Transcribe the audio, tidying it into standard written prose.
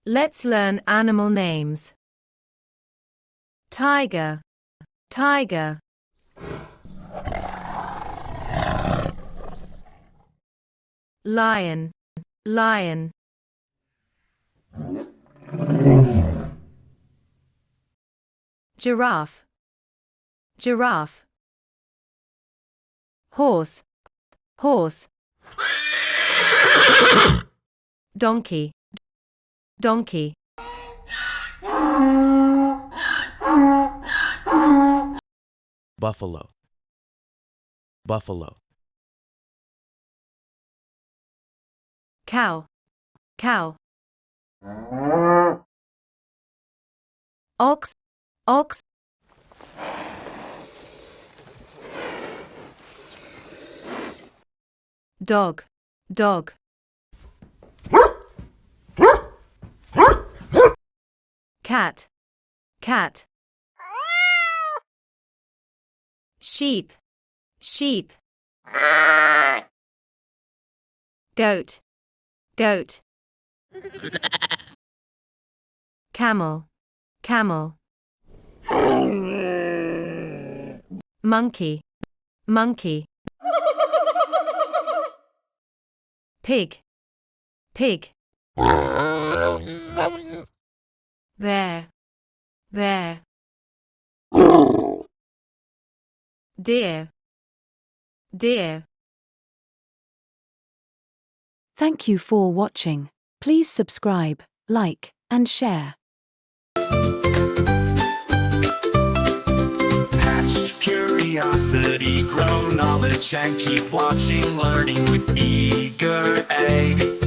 Let's learn animal names. Tiger, tiger. Lion, lion. Giraffe, giraffe. Horse, horse. Donkey, donkey. Buffalo, buffalo. Cow, cow. Ox, ox. Dog, dog. Cat, cat. Sheep, sheep. Goat, goat. Camel, camel. Monkey, monkey. Pig, pig. Bear, bear. Deer, deer. Thank you for watching. Please subscribe, like, and share. Hatch curiosity, grow knowledge, and keep watching, learning with eager A.